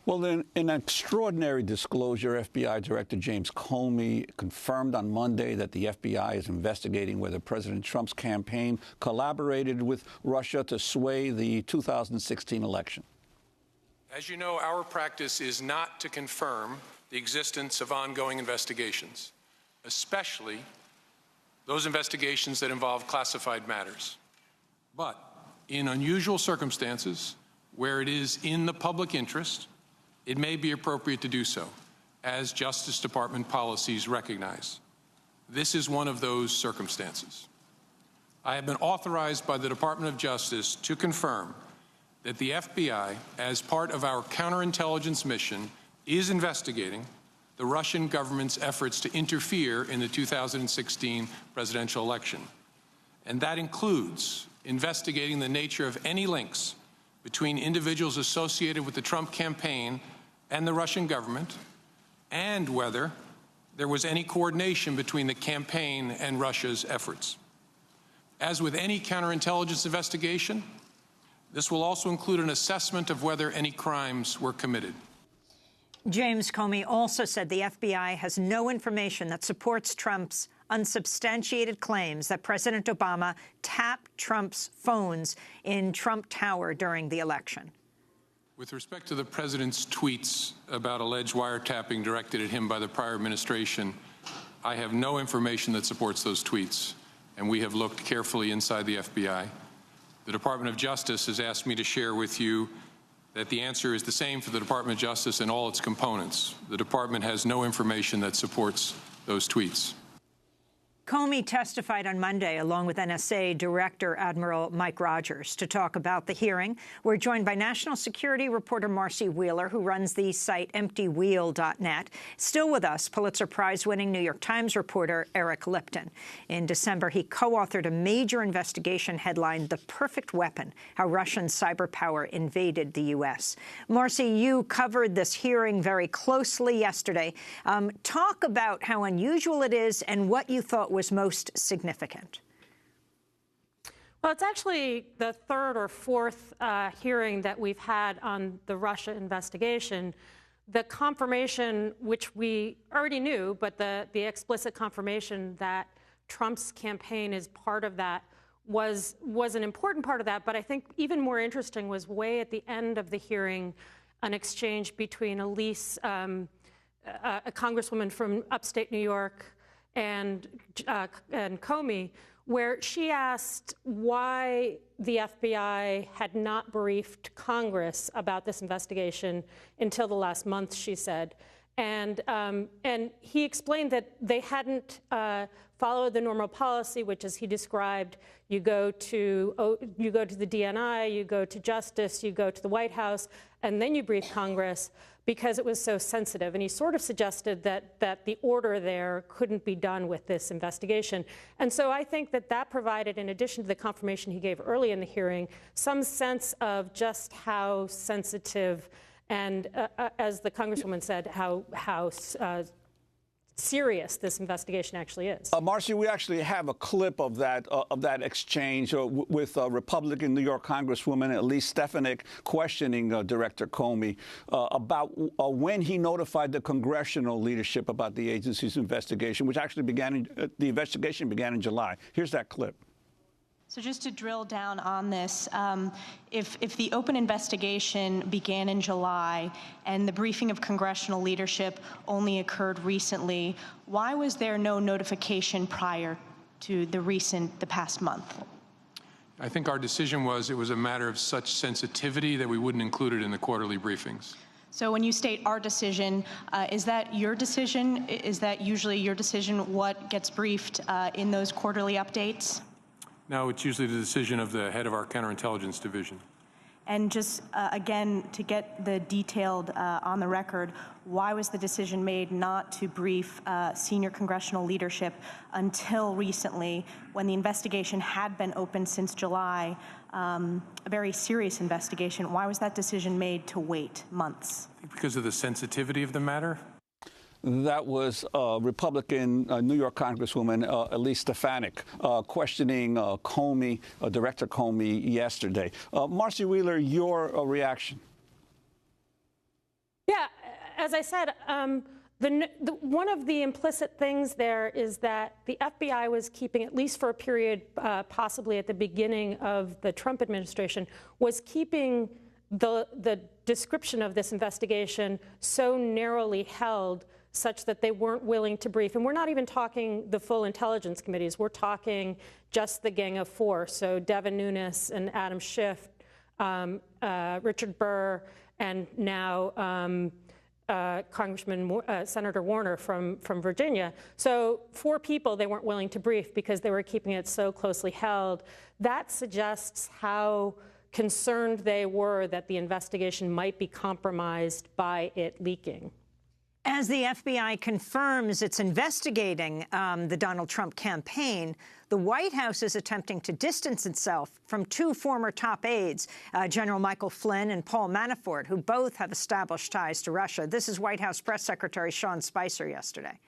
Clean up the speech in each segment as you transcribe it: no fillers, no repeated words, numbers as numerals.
Well, in an extraordinary disclosure, FBI Director James Comey confirmed on Monday that the FBI is investigating whether President Trump's campaign collaborated with Russia to sway the 2016 election. As you know, our practice is not to confirm the existence of ongoing investigations, especially those investigations that involve classified matters. But in unusual circumstances, where it is in the public interest, it may be appropriate to do so, as Justice Department policies recognize. This is one of those circumstances. I have been authorized by the Department of Justice to confirm that the FBI, as part of our counterintelligence mission, is investigating the Russian government's efforts to interfere in the 2016 presidential election. And that includes investigating the nature of any links between individuals associated with the Trump campaign and the Russian government, and whether there was any coordination between the campaign and Russia's efforts. As with any counterintelligence investigation, this will also include an assessment of whether any crimes were committed. James Comey also said the FBI has no information that supports Trump's unsubstantiated claims that President Obama tapped Trump's phones in Trump Tower during the election. With respect to the president's tweets about alleged wiretapping directed at him by the prior administration, I have no information that supports those tweets, and we have looked carefully inside the FBI. The Department of Justice has asked me to share with you that the answer is the same for the Department of Justice and all its components. The department has no information that supports those tweets. Comey testified on Monday along with NSA Director Admiral Mike Rogers to talk about the hearing. We're joined by national security reporter Marcy Wheeler, who runs the site emptywheel.net. Still with us, Pulitzer Prize-winning New York Times reporter Eric Lipton. In December, he co-authored a major investigation headlined "The Perfect Weapon: How Russian Cyber Power Invaded the U.S." Marcy, you covered this hearing very closely yesterday. Talk about how unusual it is and what you thought was most significant. Well, it's actually the third or fourth hearing that we've had on the Russia investigation. The confirmation, which we already knew, but the explicit confirmation that Trump's campaign is part of that was an important part of that. But I think even more interesting was way at the end of the hearing, an exchange between Elise, a congresswoman from upstate New York, and Comey, where she asked why the FBI had not briefed Congress about this investigation until the last month, she said. And he explained that they hadn't followed the normal policy, which, as he described, you go to the DNI, you go to Justice, you go to the White House, and then you brief Congress, because it was so sensitive. And he sort of suggested that the order there couldn't be done with this investigation. And so I think that provided, in addition to the confirmation he gave early in the hearing, some sense of just how sensitive and, as the Congresswoman said, how serious this investigation actually is. Marcy, we actually have a clip of that exchange with Republican New York Congresswoman Elise Stefanik questioning Director Comey about when he notified the congressional leadership about the agency's investigation, which actually the investigation began in July. Here's that clip. So just to drill down on this, if the open investigation began in July and the briefing of congressional leadership only occurred recently, why was there no notification prior to the past month? I think our decision was it was a matter of such sensitivity that we wouldn't include it in the quarterly briefings. So when you state our decision, is that your decision? Is that usually your decision what gets briefed in those quarterly updates? No, it's usually the decision of the head of our counterintelligence division. And just, again, to get the detailed on the record, why was the decision made not to brief senior congressional leadership until recently, when the investigation had been open since July, a very serious investigation? Why was that decision made to wait months? I think because of the sensitivity of the matter. That was Republican New York Congresswoman Elise Stefanik questioning Comey, Director Comey, yesterday. Marcy Wheeler, your reaction? as I said, one of the implicit things there is that the FBI was keeping, at least for a period, possibly at the beginning of the Trump administration, was keeping the description of this investigation so narrowly held such that they weren't willing to brief. And we're not even talking the full intelligence committees. We're talking just the Gang of Four. So Devin Nunes and Adam Schiff, Richard Burr, and now Senator Warner from Virginia. So 4 people they weren't willing to brief because they were keeping it so closely held. That suggests how concerned they were that the investigation might be compromised by it leaking. As the FBI confirms it's investigating the Donald Trump campaign, the White House is attempting to distance itself from 2 former top aides, General Michael Flynn and Paul Manafort, who both have established ties to Russia. This is White House Press Secretary Sean Spicer yesterday.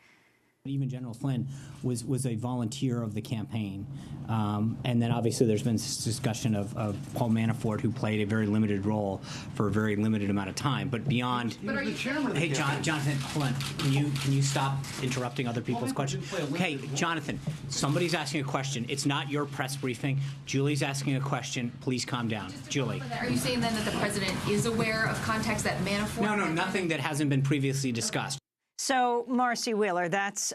Even General Flynn was a volunteer of the campaign. And then obviously there's been this discussion of Paul Manafort, who played a very limited role for a very limited amount of time. But beyond... But hey, Jonathan, hold on. Can you stop interrupting other people's questions? Okay, Jonathan, somebody's asking a question. It's not your press briefing. Julie's asking a question. Please calm down. Julie. Are you saying then that the president is aware of contacts that Manafort... No, nothing that hasn't been previously discussed. So, Marcy Wheeler, that's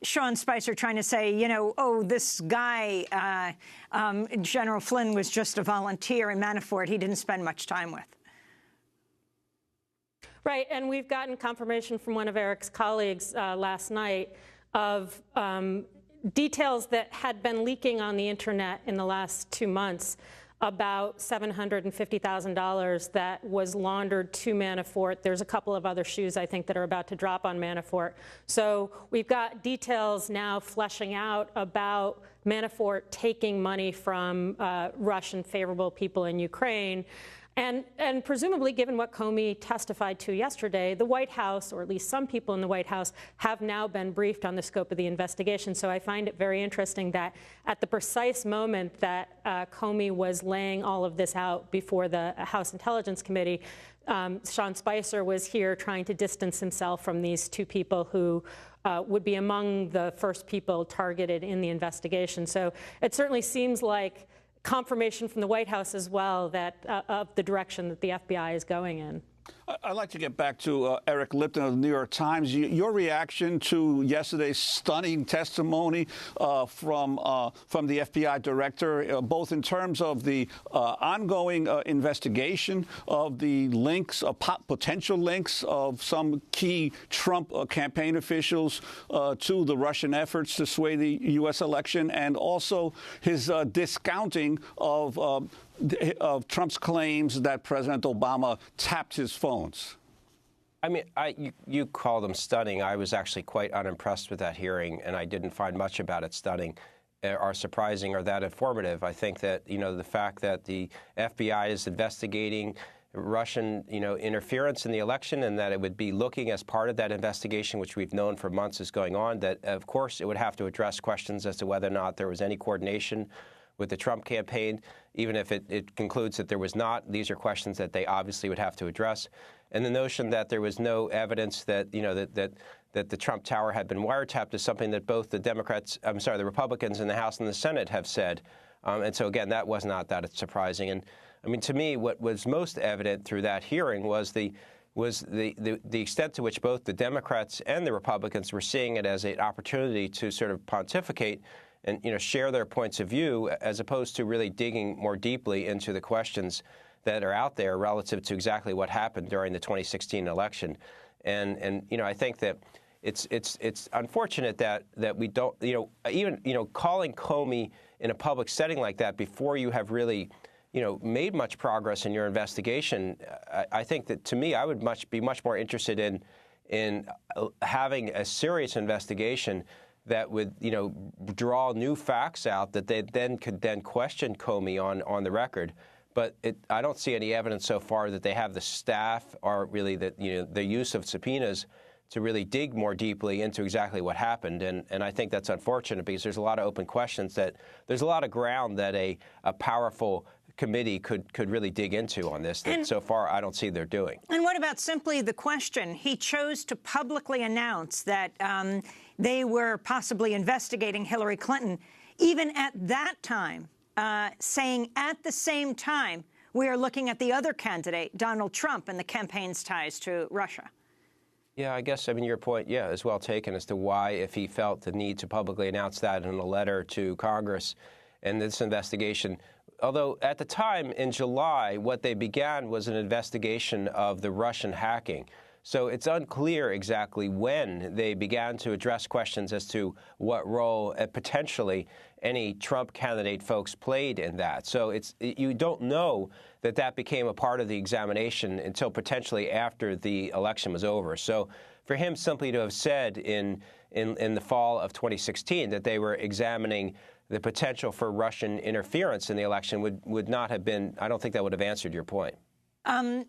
Sean Spicer trying to say, you know, oh, this guy, General Flynn, was just a volunteer, and Manafort he didn't spend much time with. Right, and we've gotten confirmation from one of Eric's colleagues last night of details that had been leaking on the internet in the last 2 months about $750,000 that was laundered to Manafort. There's a couple of other shoes, I think, that are about to drop on Manafort. So we've got details now fleshing out about Manafort taking money from Russian favorable people in Ukraine. And presumably, given what Comey testified to yesterday, the White House, or at least some people in the White House, have now been briefed on the scope of the investigation. So I find it very interesting that at the precise moment that Comey was laying all of this out before the House Intelligence Committee, Sean Spicer was here trying to distance himself from these 2 people who would be among the first people targeted in the investigation. So it certainly seems like confirmation from the White House as well that of the direction that the FBI is going in. I'd like to get back to Eric Lipton of the New York Times. Your reaction to yesterday's stunning testimony from the FBI director, both in terms of the ongoing investigation of the links, potential links of some key Trump campaign officials to the Russian efforts to sway the U.S. election, and also his discounting of Trump's claims that President Obama tapped his phones. I mean, you call them stunning. I was actually quite unimpressed with that hearing, and I didn't find much about it stunning or surprising or that informative. I think that, you know, the fact that the FBI is investigating Russian, interference in the election, and that it would be looking as part of that investigation, which we've known for months is going on, that, of course, it would have to address questions as to whether or not there was any coordination with the Trump campaign. Even if it concludes that there was not, these are questions that they obviously would have to address. And the notion that there was no evidence that, that the Trump Tower had been wiretapped is something that both the the Republicans in the House and the Senate have said. And so, again, that was not that surprising. And, I mean, to me, what was most evident through that hearing was the extent to which both the Democrats and the Republicans were seeing it as an opportunity to sort of pontificate and, share their points of view, as opposed to really digging more deeply into the questions that are out there relative to exactly what happened during the 2016 election. And I think that it's unfortunate that we don't, even calling Comey in a public setting like that before you have really, made much progress in your investigation. I think that, to me, I would be much more interested in having a serious investigation that would, draw new facts out that they could question Comey on the record. But I don't see any evidence so far that they have the staff or really the use of subpoenas to really dig more deeply into exactly what happened. And I think that's unfortunate, because there's a lot of open questions, that there's a lot of ground that a powerful committee could really dig into on this that so far I don't see they're doing. And what about simply the question? He chose to publicly announce that they were possibly investigating Hillary Clinton, even at that time, saying at the same time, we are looking at the other candidate, Donald Trump, and the campaign's ties to Russia. Yeah, I guess, I mean, your point, yeah, is well taken as to why, if he felt the need to publicly announce that in a letter to Congress and this investigation. Although at the time in July, what they began was an investigation of the Russian hacking. So it's unclear exactly when they began to address questions as to what role potentially any Trump candidate folks played in that. So you don't know that became a part of the examination until potentially after the election was over. So for him simply to have said in the fall of 2016 that they were examining the potential for Russian interference in the election would not have been, I don't think that would have answered your point.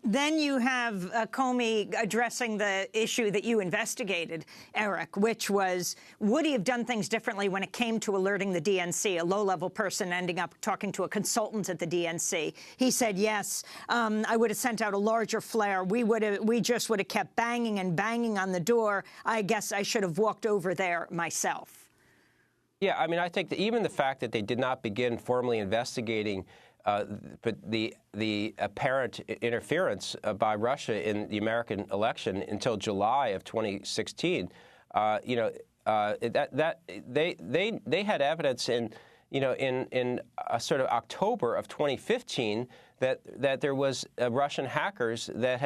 Then you have Comey addressing the issue that you investigated, Eric, which was, would he have done things differently when it came to alerting the DNC, a low-level person ending up talking to a consultant at the DNC? He said, yes, I would have sent out a larger flare. We just would have kept banging and banging on the door. I guess I should have walked over there myself. Yeah, I mean, I think that even the fact that they did not begin formally investigating but the apparent interference by Russia in the American election until July of 2016, they had evidence in sort of October of 2015 that there was Russian hackers that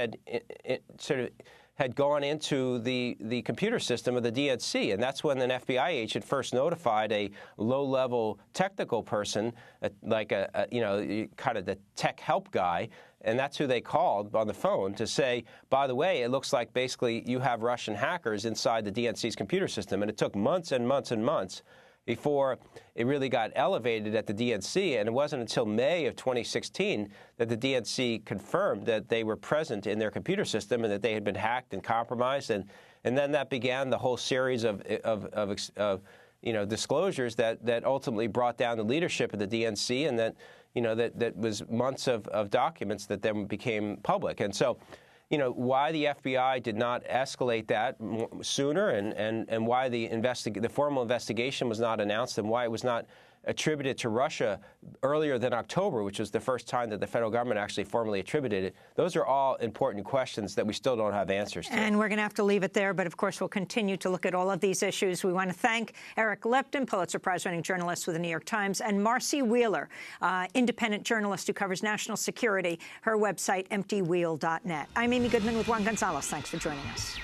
had gone into the computer system of the DNC, and that's when an FBI agent first notified a low-level technical person, like kind of the tech help guy, and that's who they called on the phone to say, by the way, it looks like basically you have Russian hackers inside the DNC's computer system, and it took months and months and months before it really got elevated at the DNC. And it wasn't until May of 2016 that the DNC confirmed that they were present in their computer system and that they had been hacked and compromised. And then that began the whole series of disclosures that ultimately brought down the leadership of the DNC, and that was months of documents that then became public. And so, why the FBI did not escalate that sooner, and why the formal investigation was not announced, and why it was not attributed to Russia earlier than October, which was the first time that the federal government actually formally attributed it. Those are all important questions that we still don't have answers to. And we're going to have to leave it there, but of course we'll continue to look at all of these issues. We want to thank Eric Lipton, Pulitzer Prize-winning journalist with the New York Times, and Marcy Wheeler, independent journalist who covers national security. Her website, emptywheel.net. I'm Amy Goodman with Juan Gonzalez. Thanks for joining us.